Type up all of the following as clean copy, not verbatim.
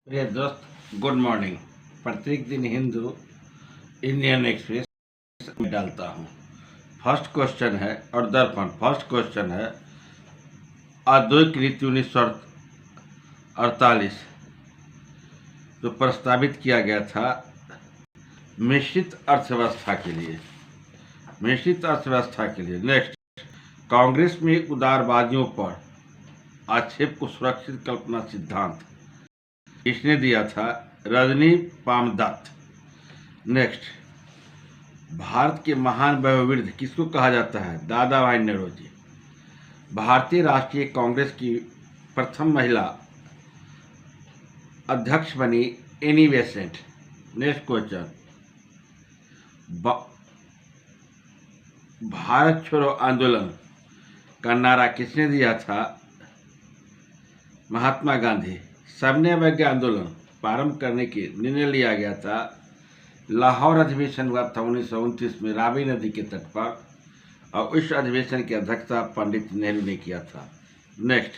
प्रिय दोस्त, good morning. प्रत्येक दिन हिंदू इंडियन एक्सप्रेस में डालता हूँ। फर्स्ट क्वेश्चन है और दर्पण। फर्स्ट क्वेश्चन है, औद्योगिक नीति 1948 जो प्रस्तावित किया गया था मिश्रित अर्थव्यवस्था के लिए। नेक्स्ट, कांग्रेस में उदारवादियों पर आक्षेप को सुरक्षित कल्पना सिद्धांत किसने दिया था? रजनी पामदत्त। नेक्स्ट, भारत के महान वयोवृद्ध किसको कहा जाता है? दादा भाई नौरोजी। भारतीय राष्ट्रीय कांग्रेस की प्रथम महिला अध्यक्ष बनी Annie Besant. Next question, Bharat छोड़ो आंदोलन का नारा किसने दिया था? महात्मा गांधी। सविनय अवज्ञा आंदोलन प्रारंभ करने के निर्णय लिया गया था। लाहौर अधिवेशन हुआ था 1929 में रावी नदी के तट पर, और उस अधिवेशन की अध्यक्षता पंडित नेहरू ने किया था। नेक्स्ट,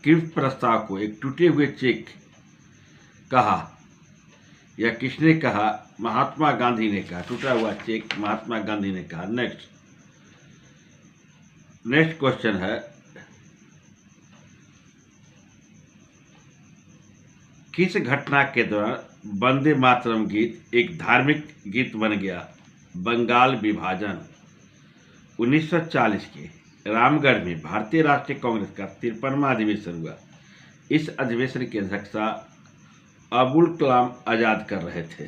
क्रिप्स प्रस्ताव को एक टूटे हुए चेक कहा, यह किसने कहा? महात्मा गांधी ने कहा। टूटा हुआ चेक महात्मा गांधी ने कहा। नेक्स्ट क्वेश्चन है, किस घटना के दौरान वंदे मातरम गीत एक धार्मिक गीत बन गया? बंगाल विभाजन। 1940 के रामगढ़ में भारतीय राष्ट्रीय कांग्रेस का 53वां अधिवेशन हुआ। इस अधिवेशन की अध्यक्षता अबुल कलाम आजाद कर रहे थे।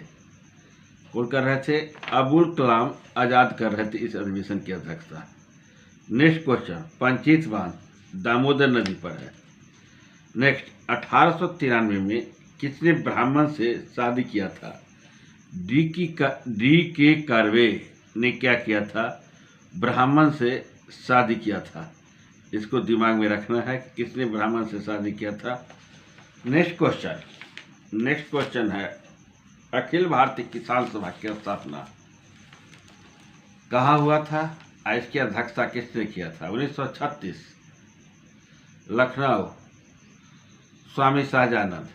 कौन कर रहे थे? अबुल कलाम आजाद कर रहे थे इस अधिवेशन की अध्यक्षता। नेक्स्ट क्वेश्चन, पंचीत बांध दामोदर नदी पर है। नेक्स्ट, 1893 में किसने ब्राह्मण से शादी किया था? डी के कार्वे ने क्या किया था? ब्राह्मण से शादी किया था। इसको दिमाग में रखना है कि किसने ब्राह्मण से शादी किया था। नेक्स्ट क्वेश्चन है, अखिल भारतीय किसान सभा की स्थापना कहाँ हुआ था? इसकी अध्यक्षता किसने किया था? 1936 लखनऊ, स्वामी शाहजानंद।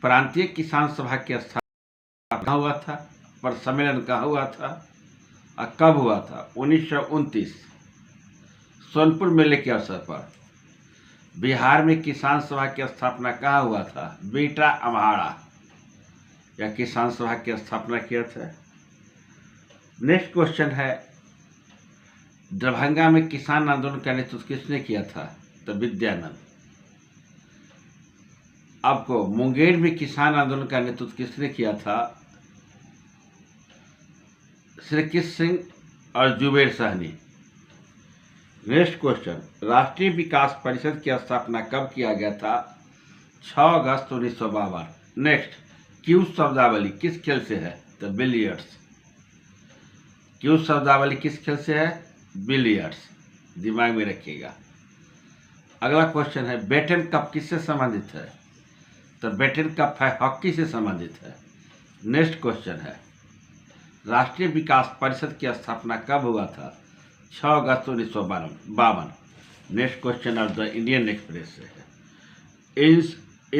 प्रांतीय किसान सभा की स्थापना हुआ था, पर सम्मेलन कहाँ हुआ था और कब हुआ था? 1929 सोनपुर मेले के अवसर पर। बिहार में किसान सभा की स्थापना कहाँ हुआ था? बेटा अम्हाड़ा, यह किसान सभा की स्थापना किया था। नेक्स्ट क्वेश्चन है, दरभंगा में किसान आंदोलन का नेतृत्व किसने किया था? तो विद्यानंद। आपको मुंगेर में किसान आंदोलन का नेतृत्व किसने किया था? श्री कृष्ण सिंह और जुबेर सहनी। नेक्स्ट क्वेश्चन, राष्ट्रीय विकास परिषद की स्थापना कब किया गया था? 6 अगस्त 1952। नेक्स्ट, क्यू शब्दावली किस खेल से है? तो बिलियर्ड्स। क्यू शब्दावली किस खेल से है? बिलियर्ड्स। दिमाग में रखिएगा। अगला क्वेश्चन है, बेटन कप किससे संबंधित है? तो बेटन कप है हॉकी से संबंधित है। नेक्स्ट क्वेश्चन है, राष्ट्रीय विकास परिषद की स्थापना कब हुआ था? 6 अगस्त 1952। Next question of the Indian express से है,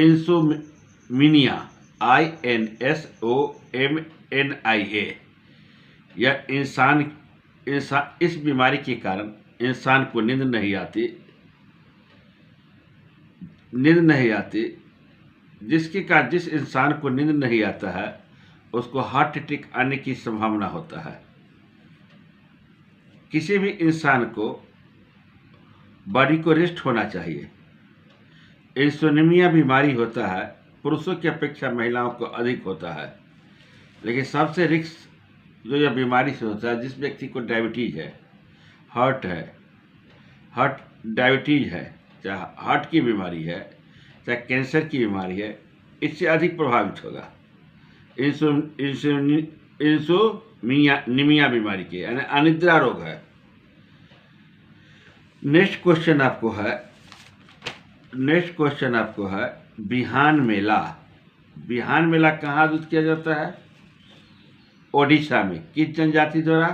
इंसोमिनिया INSOMNIA, यह इस बीमारी के कारण इंसान को नींद नहीं आती, जिसके कारण जिस इंसान को नींद नहीं आता है उसको हार्ट अटैक आने की संभावना होता है। किसी भी इंसान को बॉडी को रेस्ट होना चाहिए। इंसोम्निया बीमारी होता है, पुरुषों की अपेक्षा महिलाओं को अधिक होता है, लेकिन सबसे रिस्क जो यह बीमारी से होता है, जिस व्यक्ति को डायबिटीज है, हार्ट डायबिटीज है, चाहे हार्ट की बीमारी है, चाहे कैंसर की बीमारी है, इससे अधिक प्रभावित होगा। इंसोमिनिया बीमारी के यानी अनिद्रा रोग है। नेक्स्ट क्वेश्चन आपको है बिहान मेला कहाँ आयोजित किया जाता है? ओडिशा में। किस जनजाति द्वारा?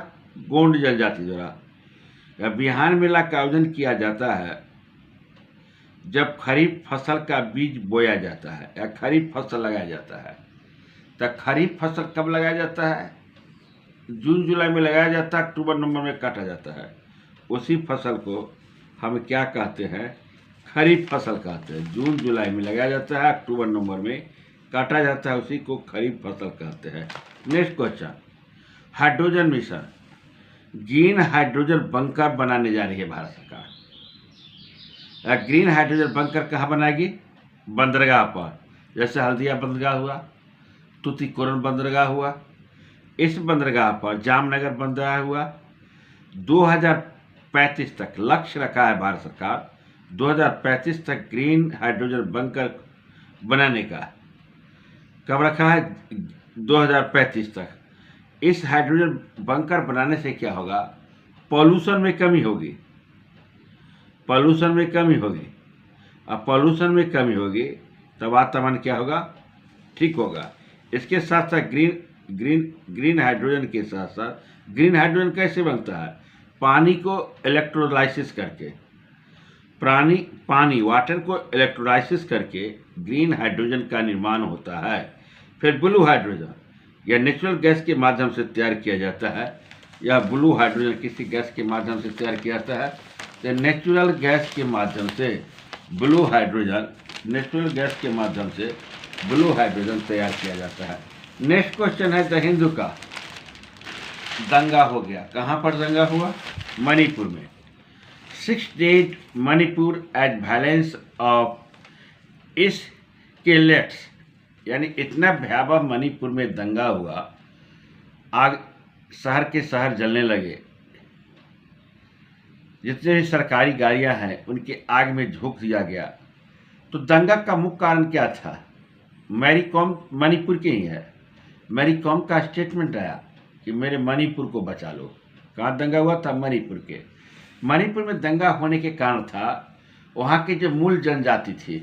गोंड जनजाति द्वारा। बिहान मेला का आयोजन किया जाता है जब खरीफ फसल का बीज बोया जाता है या खरीफ फसल लगाया जाता है, तो खरीफ फसल कब लगाया जाता है? जून जुलाई में लगाया जाता है, अक्टूबर नवंबर में काटा जाता है। उसी फसल को हम क्या कहते हैं? खरीफ फसल कहते हैं। जून जुलाई में लगाया जाता है, अक्टूबर नवंबर में काटा जाता है, उसी को खरीफ फसल कहते हैं। Next question, hydrogen mission, green hydrogen bunker बनाने जा रही है भारत सरकार। ग्रीन हाइड्रोजन बंकर कहाँ बनाएगी? बंदरगाह पर, जैसे हल्दिया बंदरगाह हुआ, तूतीकोरन बंदरगाह हुआ। इस बंदरगाह पर जामनगर बंदरगाह हुआ। 2035 तक लक्ष्य रखा है भारत सरकार, 2035 तक ग्रीन हाइड्रोजन बंकर बनाने का। कब रखा है? 2035 तक। इस हाइड्रोजन बंकर बनाने से क्या होगा? पॉल्यूशन में कमी होगी, पॉल्यूशन में कमी होगी। अब पॉल्यूशन में कमी होगी तो वातावरण क्या होगा? ठीक होगा। इसके साथ साथ ग्रीन हाइड्रोजन के साथ साथ, ग्रीन हाइड्रोजन कैसे बनता है? पानी को इलेक्ट्रोलाइसिस करके, पानी वाटर को इलेक्ट्रोलाइसिस करके ग्रीन हाइड्रोजन का निर्माण होता है। फिर ब्लू हाइड्रोजन, यह नेचुरल गैस के माध्यम से तैयार किया जाता है। यह ब्लू हाइड्रोजन किसी गैस के माध्यम से तैयार किया जाता है, तो नेचुरल गैस के माध्यम से ब्लू हाइड्रोजन, नेचुरल गैस के माध्यम से ब्लू हाइड्रोजन तैयार किया जाता है। नेक्स्ट क्वेश्चन है, द हिंदू का दंगा हो गया। कहाँ पर दंगा हुआ? मणिपुर में। 6 dead Manipur at violence of escalates, यानी इतना भयावह मणिपुर में दंगा हुआ, आग शहर के शहर जलने लगे। जितने भी सरकारी गाड़ियां हैं उनके आग में झोंक दिया गया। तो दंगा का मुख्य कारण क्या था? मैरी कॉम मणिपुर की ही है। मैरी कॉम का स्टेटमेंट आया कि मेरे मणिपुर को बचा लो। कहाँ दंगा हुआ था? मणिपुर के। मणिपुर में दंगा होने के कारण था, वहाँ की जो मूल जनजाति थी,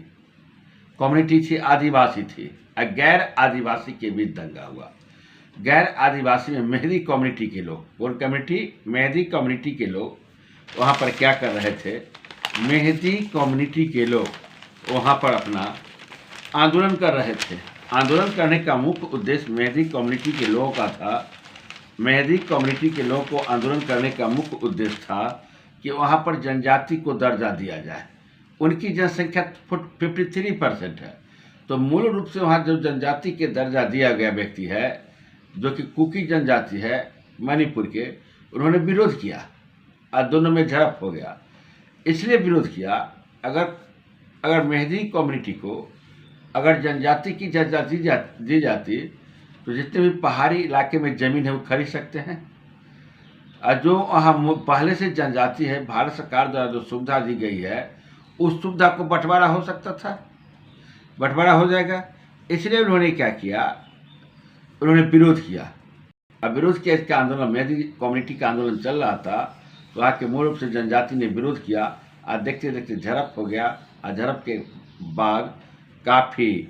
कम्युनिटी थी, आदिवासी थी, और गैर आदिवासी के बीच दंगा हुआ। गैर आदिवासी में मेहदी कम्युनिटी के लोग, कौन कम्युनिटी? मेहदी कम्युनिटी के लोग वहाँ पर क्या कर रहे थे? मेहदी कम्युनिटी के लोग वहाँ पर अपना आंदोलन कर रहे थे। आंदोलन करने का मुख्य उद्देश्य मेहदी कम्युनिटी के लोगों का था। मेहदी कम्युनिटी के लोगों को आंदोलन करने का मुख्य उद्देश्य था कि वहाँ पर जनजाति को दर्जा दिया जाए। उनकी जनसंख्या 53% है, तो मूल रूप से वहाँ जो जनजाति के दर्जा दिया गया व्यक्ति है, जो कि कुकी जनजाति है मणिपुर के, उन्होंने विरोध किया और दोनों में झड़प हो गया। इसलिए विरोध किया, अगर मेहदी कम्युनिटी को अगर जनजाति की दर्जा दी जाती तो जितने भी पहाड़ी इलाके में ज़मीन है वो खरीद सकते हैं। और जो वहाँ पहले से जनजाति है, भारत सरकार द्वारा जो सुविधा दी गई है, उस सुविधा को बंटवारा हो सकता था, बंटवारा हो जाएगा। इसलिए उन्होंने क्या किया? उन्होंने विरोध किया। अब विरोध किया, इसका आंदोलन, मेहदी कम्युनिटी का आंदोलन चल रहा था, तो वहाँ के मूल रूप से जनजाति ने विरोध किया और देखते देखते झड़प हो गया। और झड़प के बाद काफ़ी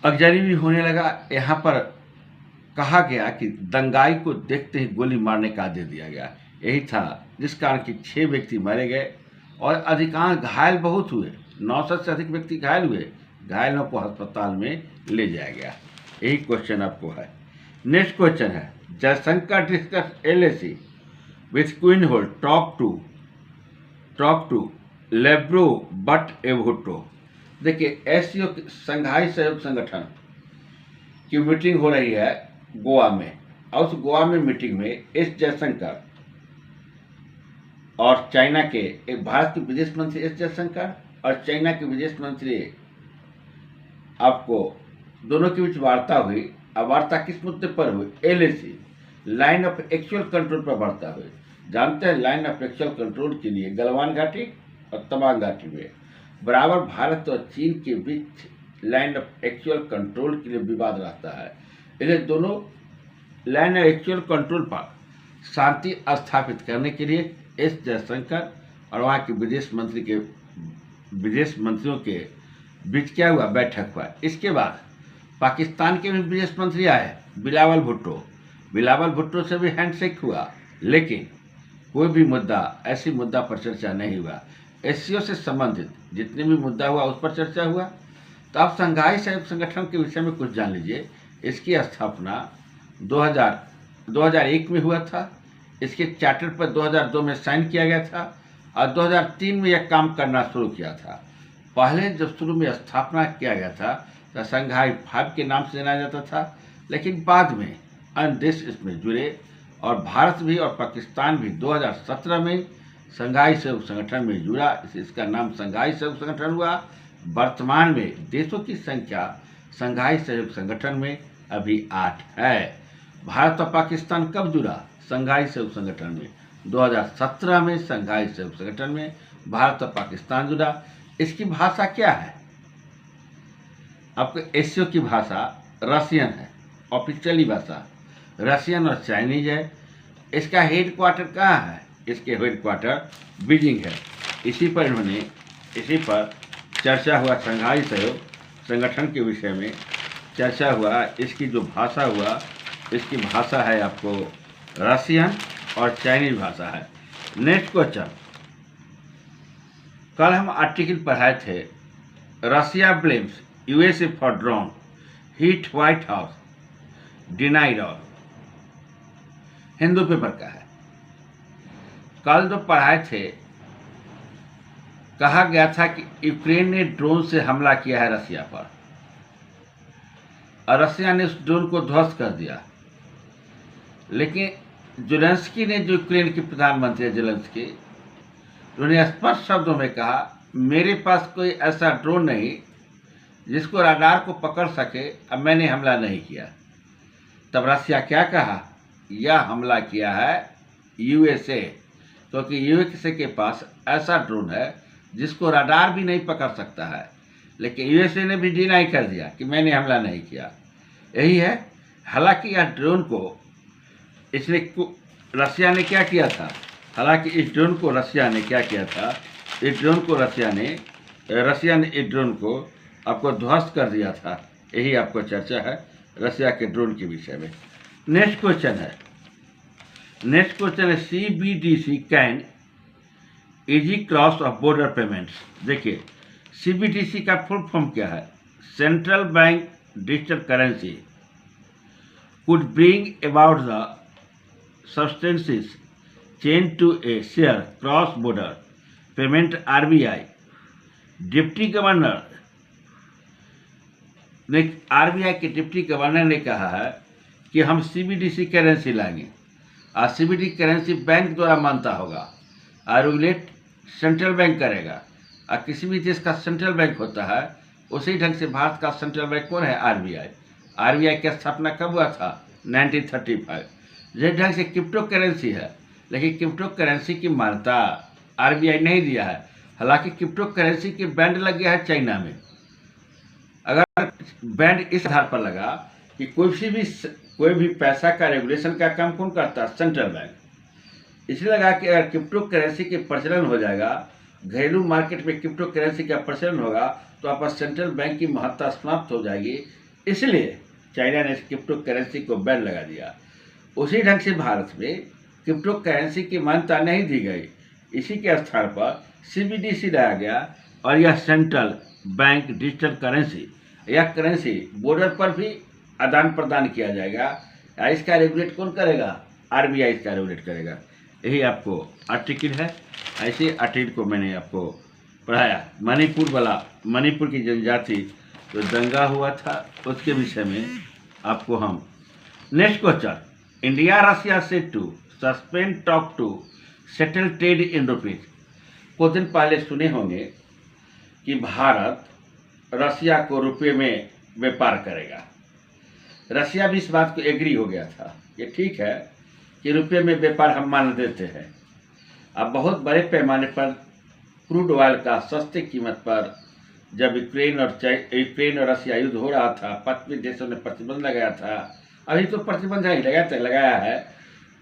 अगजनी भी होने लगा। यहाँ पर कहा गया कि दंगाई को देखते ही गोली मारने का आदेश दिया गया। यही था जिस कारण कि 6 व्यक्ति मारे गए और अधिकांश घायल बहुत हुए। 900 से अधिक व्यक्ति घायल हुए। घायलों को अस्पताल में ले जाया गया। यही क्वेश्चन आपको है। नेक्स्ट क्वेश्चन है, Jaishankar discuss LAC with Qin hold talk to लेब्रो बट एवोटो। देखिए, SCO संघाई सहयोग संगठन की मीटिंग हो रही है गोवा में, और उस गोवा में मीटिंग में एस जयशंकर और चाइना के एक भारत के विदेश मंत्री एस जयशंकर और चाइना के विदेश मंत्री, आपको दोनों के बीच वार्ता हुई। अब वार्ता किस मुद्दे पर हुई? LAC line of actual control पर वार्ता हुई। जानते हैं, लाइन ऑफ एक्चुअल कंट्रोल के लिए गलवान घाटी और तवांग घाटी में बराबर भारत और चीन के बीच लाइन ऑफ एक्चुअल कंट्रोल के लिए विवाद रहता है। इसलिए दोनों लाइन ऑफ एक्चुअल कंट्रोल पर शांति स्थापित करने के लिए एस जयशंकर और वहाँ के विदेश मंत्रियों के बीच क्या हुआ? बैठक हुआ। इसके बाद पाकिस्तान के भी विदेश मंत्री आए, बिलावल भुट्टो से भी हैंडशेक हुआ, लेकिन कोई भी मुद्दा, ऐसी मुद्दा पर चर्चा नहीं हुआ। एससीओ से संबंधित जितने भी मुद्दा हुआ उस पर चर्चा हुआ। तो आप संघाई सहयोग संगठन के विषय में कुछ जान लीजिए। इसकी स्थापना 2001 में हुआ था। इसके चार्टर पर 2002 में साइन किया गया था और 2003 में यह काम करना शुरू किया था। पहले जब शुरू में स्थापना किया गया था तो संघाई 5 के नाम से जाना जाता था, लेकिन बाद में अन्य देश इसमें जुड़े और भारत भी और पाकिस्तान भी 2017 में संघाई सहयोग संगठन में जुड़ा। इसका नाम संघाई सहयोग संगठन हुआ। वर्तमान में देशों की संख्या संघाई सहयोग संगठन में अभी 8 है। भारत और पाकिस्तान कब जुड़ा संघाई सहयोग संगठन में? 2017 में संघाई सहयोग संगठन में भारत और पाकिस्तान जुड़ा। इसकी भाषा क्या है? आपको एससीओ की भाषा रशियन है, ऑफिशियली भाषा रशियन और चाइनीज है। इसका हेड क्वार्टर कहाँ है? इसके हेड क्वार्टर बीजिंग है। इसी पर चर्चा हुआ। संघाई सहयोग संगठन के विषय में चर्चा हुआ। इसकी जो भाषा हुआ, इसकी भाषा है आपको रशियन और चाइनीज भाषा है। नेक्स्ट क्वेश्चन, कल हम आर्टिकल पढ़ाए थे, Russia blames USA for drone hit white house denied all. Hindu paper का है। कल जो पढ़ाए थे, कहा गया था कि यूक्रेन ने ड्रोन से हमला किया है रसिया पर और रसिया ने उस ड्रोन को ध्वस्त कर दिया। लेकिन जेलेंस्की ने, जो यूक्रेन के प्रधानमंत्री है जेलेंस्की, उन्होंने स्पष्ट शब्दों में कहा मेरे पास कोई ऐसा ड्रोन नहीं जिसको राडार को पकड़ सके, अब मैंने हमला नहीं किया। तब रसिया क्या कहा? यह हमला किया है यूएसए, क्योंकि यूएसए के पास ऐसा ड्रोन है जिसको राडार भी नहीं पकड़ सकता है। लेकिन यूएसए ने भी डिनाई कर दिया कि मैंने हमला नहीं किया। यही है। हालांकि यह ड्रोन को रसिया ने क्या किया था? हालांकि इस ड्रोन को रसिया ने क्या किया था? रसिया ने इस ड्रोन को आपको ध्वस्त कर दिया था। यही आपको चर्चा है रसिया के ड्रोन के विषय में। नेक्स्ट क्वेश्चन है CBDC can ease cross of border payments. देखिए, सीबीडीसी का फुल फॉर्म क्या है? Central bank digital currency could bring about the substances change to a share cross border payment. RBI deputy governor ने, RBI के deputy governor ने कहा है कि हम सीबीडीसी करेंसी लाएंगे और सीबीडीसी करेंसी बैंक द्वारा मानता होगा और रेगुलेट सेंट्रल बैंक करेगा। और किसी भी देश का सेंट्रल बैंक होता है, उसी ढंग से भारत का सेंट्रल बैंक कौन है? आरबीआई। आरबीआई की स्थापना कब हुआ था? 1935। जिस ढंग से क्रिप्टो करेंसी है, लेकिन क्रिप्टो करेंसी की मान्यता आरबीआई नहीं दिया है। हालांकि क्रिप्टो करेंसी की बैंड लग गया है चाइना में। अगर बैंड इस आधार पर लगा कि कोई भी पैसा का रेगुलेशन का काम कौन करता है? Central bank. इसलिए लगा कि अगर क्रिप्टो करेंसी के प्रचलन हो जाएगा, घरेलू मार्केट में क्रिप्टो करेंसी का प्रचलन होगा, तो आपका सेंट्रल बैंक की महत्ता समाप्त हो जाएगी। इसलिए चाइना ने क्रिप्टो करेंसी को बैन लगा दिया। उसी ढंग से भारत में क्रिप्टो करेंसी की मान्यता नहीं दी गई। इसी के स्थान पर सीबीडीसी लाया गया और यह सेंट्रल बैंक डिजिटल करेंसी, यह करेंसी बॉर्डर पर भी आदान प्रदान किया जाएगा। इसका रेगुलेट कौन करेगा? आरबीआई इसका रेगुलेट करेगा। यही आपको आर्टिकल है। ऐसे आर्टिकल को मैंने आपको पढ़ाया। मणिपुर की जनजाति जो दंगा हुआ था उसके विषय में आपको हम। Next question, India Russia set to suspend talk to settle trade in rupees. कुछ दिन पहले सुने होंगे कि भारत रसिया को रुपये में व्यापार करेगा। रसिया भी इस बात को एग्री हो गया था। ये ठीक है कि रुपये में व्यापार हम मान देते हैं। अब बहुत बड़े पैमाने पर क्रूड ऑयल का सस्ते कीमत पर जब यूक्रेन और रसिया युद्ध हो रहा था, पश्चिमी देशों ने प्रतिबंध लगाया था। अभी तो प्रतिबंध नहीं लगाया है।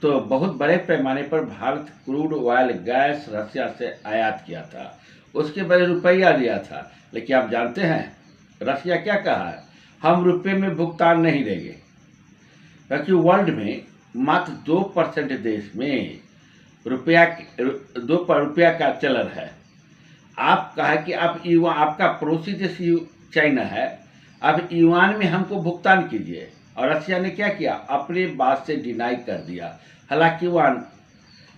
तो बहुत बड़े पैमाने पर भारत क्रूड ऑयल गैस रसिया से आयात किया था, उसके बदले रुपया दिया था। लेकिन आप जानते हैं रसिया क्या कहा है? हम रुपये में भुगतान नहीं देंगे, क्योंकि वर्ल्ड में मात्र 2% देश में रुपया का चलन है। आप कहा कि आप युवा, आपका पड़ोसी देश चाइना है, आप युआन में हमको भुगतान कीजिए। और रसिया ने क्या किया, अपनी बात से डिनाई कर दिया। हालांकि युआन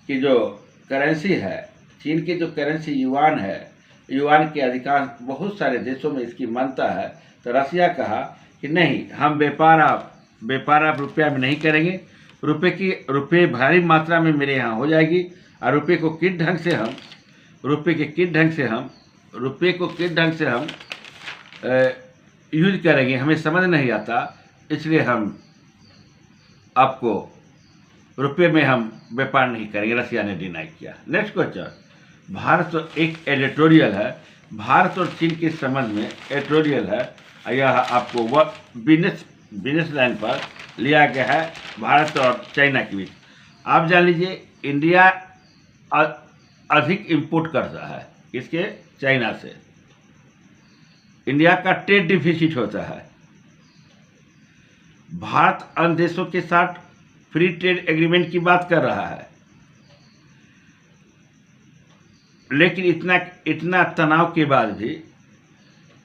की जो करेंसी है, चीन की जो करेंसी युआन है, युआन के अधिकांश बहुत सारे देशों में इसकी मान्यता है। तो रसिया कहा कि नहीं, हम व्यापार आप रुपया में नहीं करेंगे, रुपये भारी मात्रा में मेरे यहाँ हो जाएगी, और रुपये को किस ढंग से हम यूज करेंगे हमें समझ नहीं आता, इसलिए हम आपको रुपये में हम व्यापार नहीं करेंगे, रसिया ने डिनाई किया। नेक्स्ट क्वेश्चन, भारत और एक एडिटोरियल है, भारत और चीन के संबंध में एडिटोरियल है। यह आपको वह बिजनेस लाइन पर लिया गया है भारत और चाइना के बीच। आप जान लीजिए, इंडिया अधिक इंपोर्ट करता है, इसके चाइना से। इंडिया का ट्रेड डिफिसिट होता है। भारत अन्य देशों के साथ फ्री ट्रेड एग्रीमेंट की बात कर रहा है, लेकिन इतना तनाव के बाद भी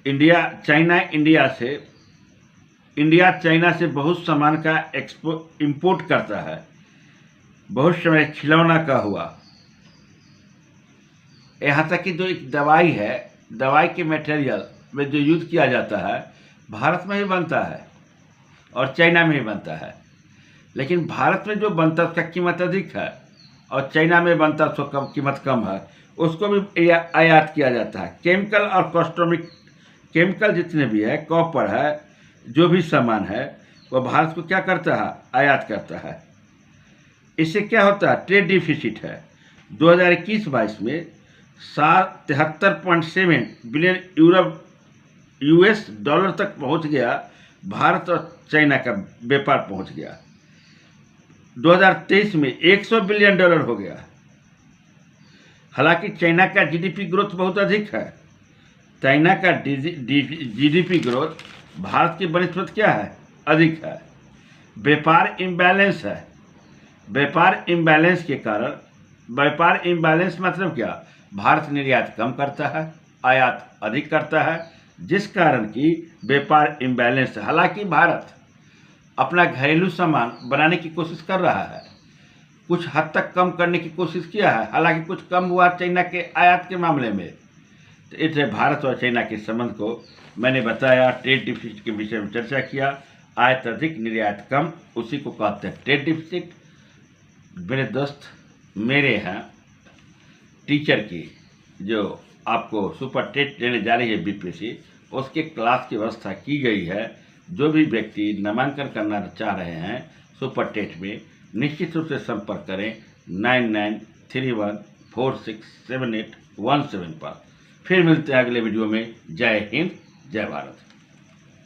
इंडिया चाइना से बहुत सामान का इंपोर्ट करता है। बहुत समय खिलौना का हुआ, यहाँ तक कि जो एक दवाई है, दवाई के मटेरियल में जो यूज किया जाता है, भारत में ही बनता है और चाइना में ही बनता है। लेकिन भारत में जो बनता है उसका कीमत अधिक है, और चाइना में बनता है उसका कीमत कम है, उसको भी आयात किया जाता है। केमिकल और कॉस्मेटिक, केमिकल जितने भी है, कॉपर है, जो भी सामान है, वो भारत को क्या करता है, आयात करता है। इससे क्या होता है, ट्रेड डिफिसिट है। 2021-22 में 73.7 बिलियन यूएस डॉलर तक पहुंच गया, भारत और चाइना का व्यापार पहुंच गया। 2023 में 100 बिलियन डॉलर हो गया। हालांकि चाइना का जीडीपी ग्रोथ बहुत अधिक है। चाइना का जीडीपी ग्रोथ भारत की बनस्पत क्या है, अधिक है। व्यापार इम्बैलेंस है। व्यापार इम्बैलेंस के कारण, व्यापार इम्बैलेंस मतलब क्या, भारत निर्यात कम करता है, आयात अधिक करता है, जिस कारण की व्यापार इम्बैलेंस है। हालांकि भारत अपना घरेलू सामान बनाने की कोशिश कर रहा है, कुछ हद तक कम करने की कोशिश किया है, हालांकि कुछ कम हुआ चाइना के आयात के मामले में। तो इसलिए भारत और चाइना के संबंध को मैंने बताया, ट्रेड डिफिसिट के विषय में चर्चा किया। आयात अधिक, निर्यात कम, उसी को कहते हैं ट्रेड डिफिसिट। मेरे दोस्त, मेरे यहाँ टीचर की जो आपको सुपर टेट देने जा रही है बीपीएससी, उसके क्लास की व्यवस्था की गई है। जो भी व्यक्ति नामांकन करना चाह रहे हैं सुपर टेट में, निश्चित रूप से संपर्क करें 9931467817 पर। फिर मिलते हैं अगले वीडियो में। जय हिंद, जय भारत।